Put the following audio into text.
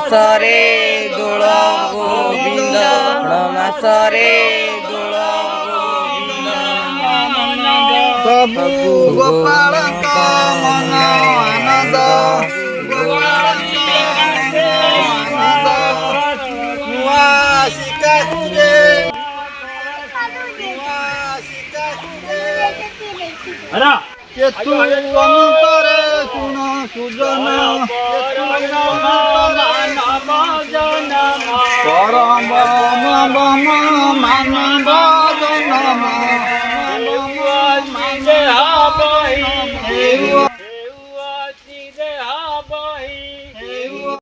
સરે દોળ ગોવિંદ સરે દોળ પ્રભુ ગોપાલ મન આનંદ કે તું અંતરે સુન સુજન પરમ માનવ જન્મ